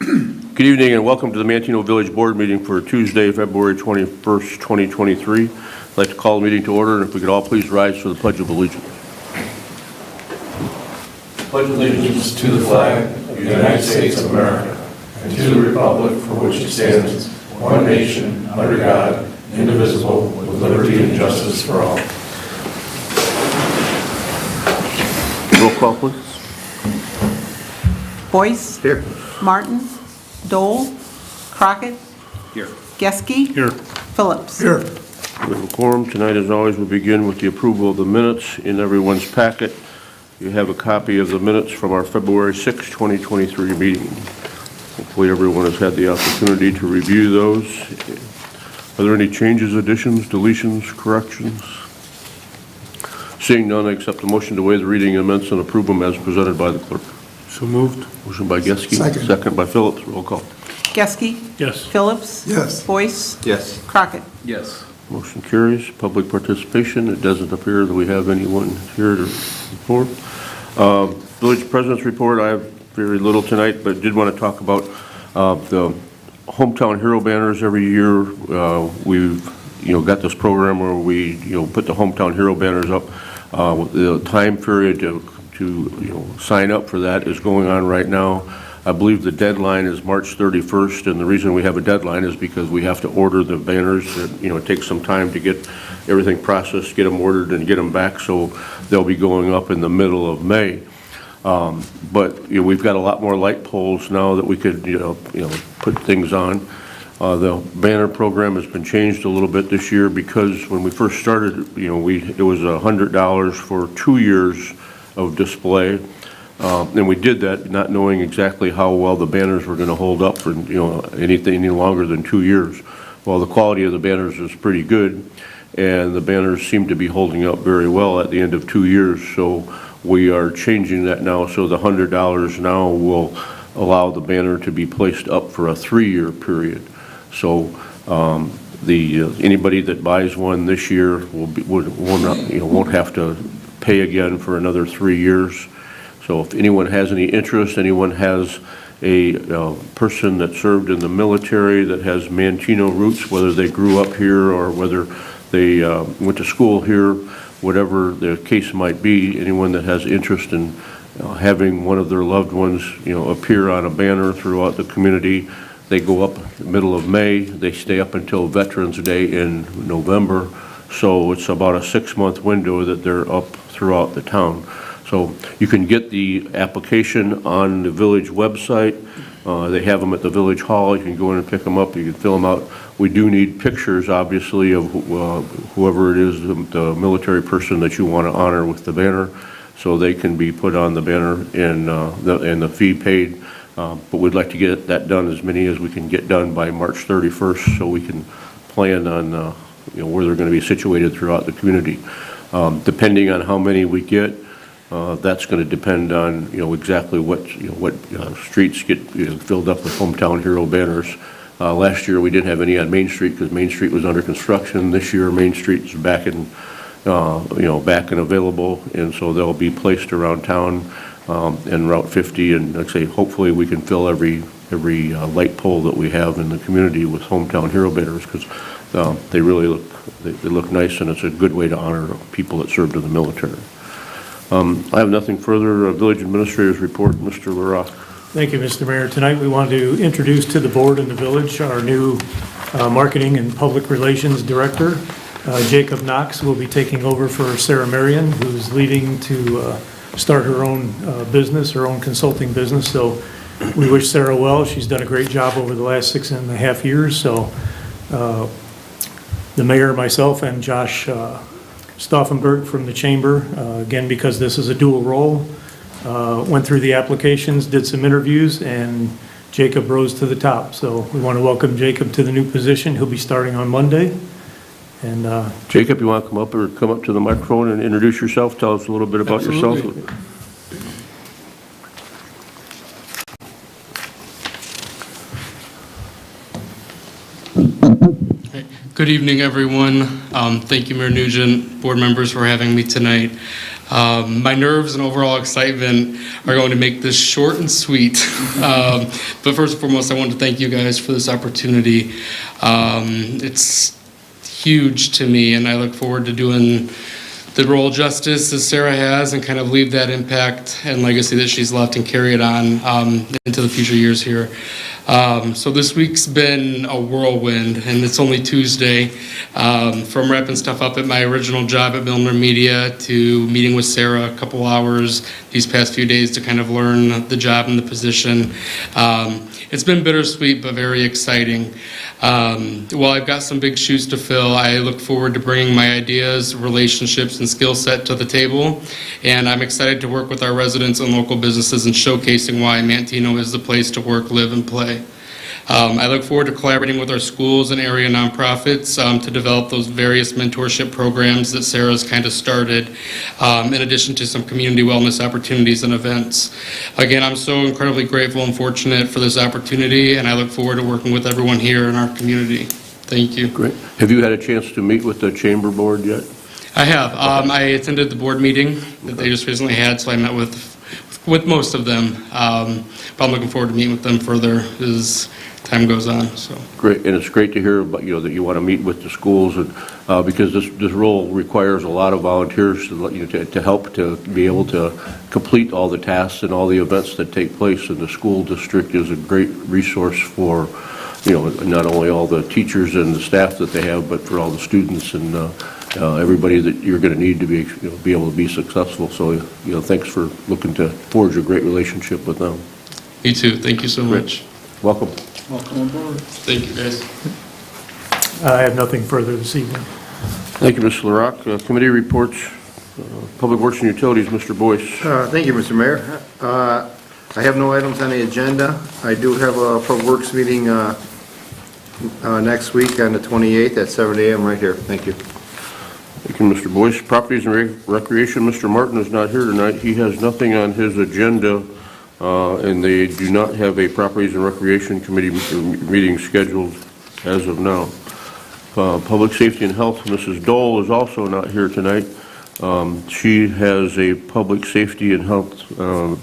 Good evening and welcome to the Manteno Village Board meeting for Tuesday, February 21st, 2023. I'd like to call the meeting to order, and if we could all please rise for the Pledge of Allegiance. Pledge allegiance to the flag of the United States of America and to the republic for which it stands, one nation, under God, indivisible, with liberty and justice for all. Roll call, please. Boyce. Here. Martin. Dole. Crockett. Here. Geske. Here. Phillips. Here. We have a quorum. Tonight, as always, we'll begin with the approval of the minutes in everyone's packet. You have a copy of the minutes from our February 6, 2023 meeting. Hopefully everyone has had the opportunity to review those. Are there any changes, additions, deletions, corrections? Seeing none, I accept the motion to waive the reading of the minutes and approve them as presented by the clerk. So moved. Motion by Geske. Second by Phillips. Roll call. Geske. Yes. Phillips. Yes. Boyce. Yes. Crockett. Yes. Motion carries. Public participation. It doesn't appear that we have anyone here to report. Village President's report. I have very little tonight, but did want to talk about the hometown hero banners. Every year we've got this program where we put the hometown hero banners up. The time period to sign up for that is going on right now. I believe the deadline is March 31st, and the reason we have a deadline is because we have to order the banners. It takes some time to get everything processed, get them ordered, and get them back, so they'll be going up in the middle of May. But we've got a lot more light poles now that we could put things on. The banner program has been changed a little bit this year because when we first started, it was $100 for 2 years of display, and we did that not knowing exactly how well the banners were going to hold up for any longer than 2 years. Well, the quality of the banners is pretty good, and the banners seem to be holding up very well at the end of 2 years. So we are changing that now, so the $100 now will allow the banner to be placed up for a 3-year period. So anybody that buys one this year won't have to pay again for another 3 years. So if anyone has any interest, anyone has a person that served in the military that has Manteno roots, whether they grew up here or whether they went to school here, whatever the case might be, anyone that has interest in having one of their loved ones appear on a banner throughout the community, they go up the middle of May, they stay up until Veterans Day in November. So it's about a 6-month window that they're up throughout the town. So you can get the application on the village website. They have them at the village hall. You can go in and pick them up. You can fill them out. We do need pictures, obviously, of whoever it is, the military person that you want to honor with the banner, so they can be put on the banner and the fee paid. But we'd like to get that done, as many as we can get done by March 31st, so we can plan on where they're going to be situated throughout the community. Depending on how many we get, that's going to depend on exactly what streets get filled up with hometown hero banners. Last year we didn't have any on Main Street because Main Street was under construction. This year Main Street is back and available, and so they'll be placed around town and Route 50. And like I say, hopefully we can fill every light pole that we have in the community with hometown hero banners, because they really look nice, and it's a good way to honor people that served in the military. I have nothing further. Village Administrator's report, Mr. LaRock. Thank you, Mr. Mayor. Tonight we want to introduce to the board and the village our new Marketing and Public Relations Director. Jacob Knox will be taking over for Sarah Marion, who's leaving to start her own business, her own consulting business. So we wish Sarah well. She's done a great job over the last 6.5 years. So the mayor, myself, and Josh Stauffenberg from the chamber, again, because this is a dual role, went through the applications, did some interviews, and Jacob rose to the top. So we want to welcome Jacob to the new position. He'll be starting on Monday. And Jacob, you want to come up to the microphone and introduce yourself? Tell us a little bit about Absolutely. yourself. Good evening, everyone. Thank you, Mayor Nugent, board members, for having me tonight. My nerves and overall excitement are going to make this short and sweet. But first and foremost, I want to thank you guys for this opportunity. It's huge to me, and I look forward to doing the role justice as Sarah has and kind of leave that impact and legacy that she's left and carry it on into the future years here. So this week's been a whirlwind, and it's only Tuesday. From wrapping stuff up at my original job at Milner Media to meeting with Sarah a couple hours these past few days to kind of learn the job and the position. It's been bittersweet but very exciting. While I've got some big shoes to fill, I look forward to bringing my ideas, relationships, and skill set to the table, and I'm excited to work with our residents and local businesses in showcasing why Manteno is the place to work, live, and play. I look forward to collaborating with our schools and area nonprofits to develop those various mentorship programs that Sarah's kind of started, in addition to some community wellness opportunities and events. Again, I'm so incredibly grateful and fortunate for this opportunity, and I look forward to working with everyone here in our community. Thank you. Great. Have you had a chance to meet with the chamber board yet? I have. I attended the board meeting that they just recently had, so I met with most of them. But I'm looking forward to meeting with them further as time goes on. So Great, and it's great to hear about, that you want to meet with the schools, and because this role requires a lot of volunteers to help to be able to complete all the tasks and all the events that take place. And the school district is a great resource for not only all the teachers and the staff that they have, but for all the students and everybody that you're going to need to be able to be successful. So thanks for looking to forge a great relationship with them. you too. Thank you so much. Welcome. Welcome aboard. Thank you, guys. I have nothing further this evening. Thank you, Mr. LaRock. Committee reports, Public Works and Utilities, Mr. Boyce. Thank you, Mr. Mayor. I have no items on the agenda. I do have a Public Works meeting next week on the 28th at 7 a.m. right here. Thank you. Thank you, Mr. Boyce. Properties and Recreation, Mr. Martin is not here tonight. He has nothing on his agenda, and they do not have a Properties and Recreation Committee meeting scheduled as of now. Public Safety and Health, Mrs. Dole is also not here tonight. She has a Public Safety and Health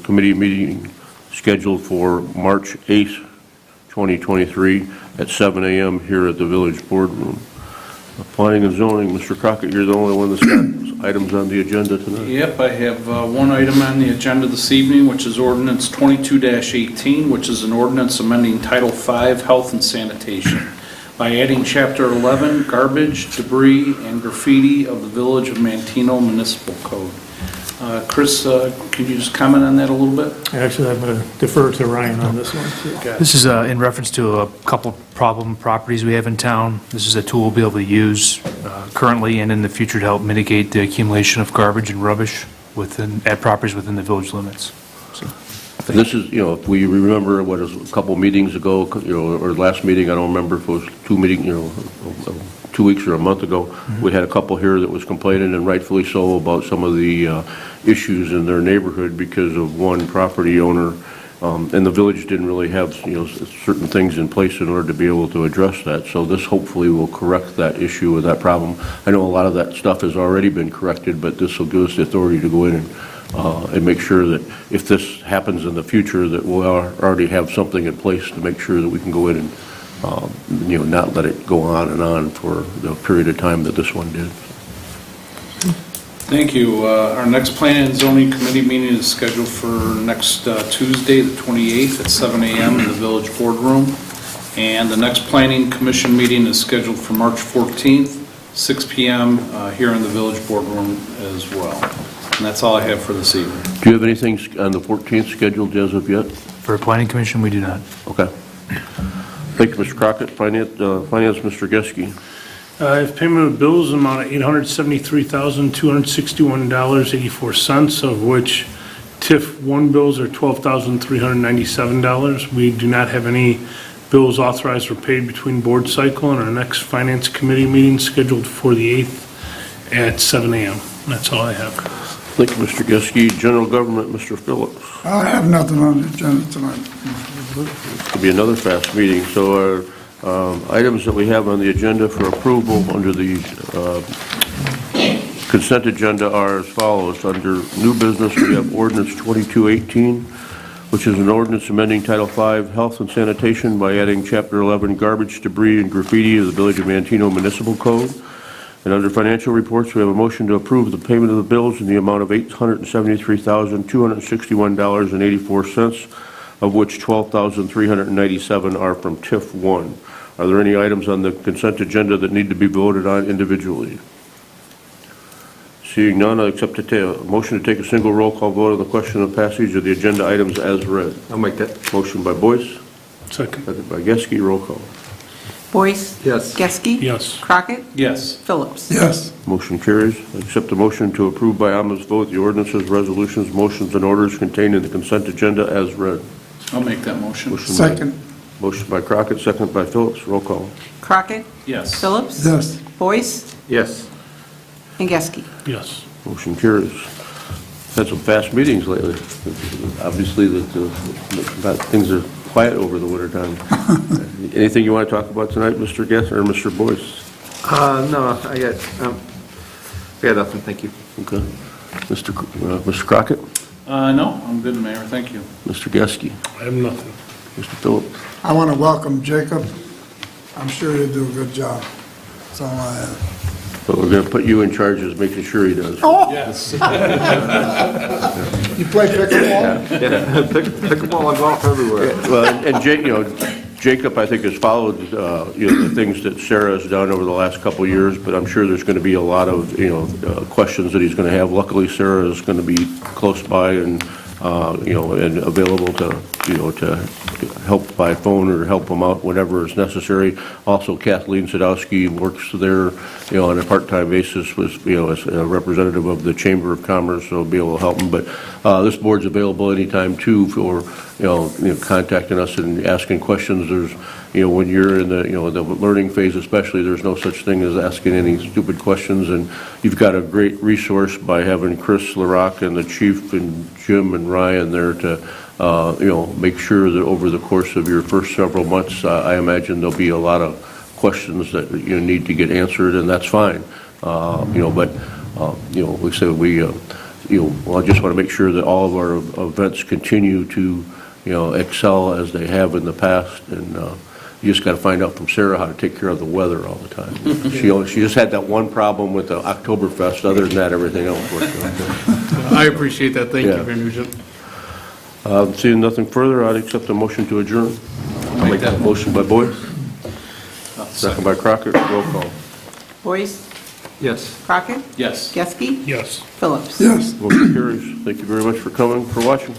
Committee meeting scheduled for March 8th, 2023 at 7 a.m. here at the Village Boardroom. Planning and Zoning, Mr. Crockett, you're the only one that's got items on the agenda tonight. Yep, I have one item on the agenda this evening, which is ordinance 22-18, which is an ordinance amending Title V, Health and Sanitation, by adding Chapter 11, Garbage, Debris, and Graffiti of the Village of Manteno Municipal Code. Chris, can you just comment on that a little bit? Actually, I'm going to defer to Ryan on this one. This is in reference to a couple problem properties we have in town. This is a tool we'll be able to use currently and in the future to help mitigate the accumulation of garbage and rubbish at properties within the village limits. So, This is, if we remember what was a couple meetings ago, or last meeting, I don't remember if it was 2 weeks or a month ago, we had a couple here that was complaining, and rightfully so, about some of the issues in their neighborhood because of one property owner, and the village didn't really have, certain things in place in order to be able to address that. So this hopefully will correct that issue or that problem. I know a lot of that stuff has already been corrected, but this will give us the authority to go in and make sure that if this happens in the future, that we'll already have something in place to make sure that we can go in and not let it go on and on for the period of time that this one did. Thank you. Our next Planning and Zoning Committee meeting is scheduled for next Tuesday, the 28th at 7 a.m. in the Village Boardroom. And the next Planning Commission meeting is scheduled for March 14th, 6 p.m. Here in the Village Boardroom as well. And that's all I have for this evening. Do you have anything on the 14th scheduled as of yet? for Planning Commission, we do not. Okay. Thank you, Mr. Crockett. Finance, Mr. Geske. I have payment of bills amount of $873,261.84, of which TIF 1 bills are $12,397. We do not have any bills authorized or paid between board cycle, and our next Finance Committee meeting scheduled for the 8th at 7 a.m. That's all I have. Thank you, Mr. Geske. General Government, Mr. Phillips. I have nothing on the agenda tonight. It'll be another fast meeting. So our items that we have on the agenda for approval under the consent agenda are as follows. Under new business, we have ordinance 2218, which is an ordinance amending Title V Health and Sanitation by adding Chapter 11 Garbage, Debris, and Graffiti to the Village of Manteno Municipal Code. And under financial reports, we have a motion to approve the payment of the bills in the amount of $873,261.84, of which $12,397 are from TIF 1. Are there any items on the consent agenda that need to be voted on individually? Seeing none, I accept a motion to take a single roll call vote on the question of passage of the agenda items as read. I'll make that. Motion by Boyce, Second. second by Geske. Roll call. Boyce. Yes. Geske. Yes. Crockett. Yes. Phillips. Yes, Motion carries. I accept the motion to approve by unanimous vote the ordinances, resolutions, motions, and orders contained in the consent agenda as read. I'll make that motion. second, Motion by Crockett, second by Phillips. Roll call. Crockett. Yes. Phillips. yes, Boyce. Yes. And Geske. Yes. Motion carries. Had some fast meetings lately. Obviously, things are quiet over the wintertime. Anything you want to talk about tonight, Mr. Guest or Mr. Boyce? No, I got nothing, thank you. Okay. Mr. Crockett? No, I'm good, Mayor, thank you. Mr. Geske? I have nothing. Mr. Phillips? I want to welcome Jacob. I'm sure he'll do a good job. That's all I have. But we're going to put you in charge of making sure he does. Yes. You play pickleball? Yeah, pickleball and golf everywhere. Well, and Jacob, I think, has followed, the things that Sarah has done over the last couple of years, but I'm sure there's going to be a lot of, questions that he's going to have. Luckily, Sarah is going to be close by and, and available to help by phone or help him out whenever it's necessary. Also, Kathleen Sadowski works there, on a part-time basis as a representative of the Chamber of Commerce, so be able to help him. But this board's available anytime too for, contacting us and asking questions. There's, when you're in the, the learning phase especially, there's no such thing as asking any stupid questions. And you've got a great resource by having Chris LaRock and the chief and Jim and Ryan there to, make sure that over the course of your first several months, I imagine there'll be a lot of questions that you need to get answered, and that's fine. But we said I just want to make sure that all of our events continue to, excel as they have in the past, and you just got to find out from Sarah how to take care of the weather all the time. She just had that one problem with the Oktoberfest. Other than that, everything else worked out. I appreciate that. Thank Yeah. you, Mayor Nugent. Seeing nothing further, I'd accept a motion to adjourn. I'll make that Motion by Boyce, second by Crockett. Roll call. Boyce. Yes. Crockett. Yes. Geske. Yes. Phillips. Yes. Motion carries. Thank you very much for coming, for watching.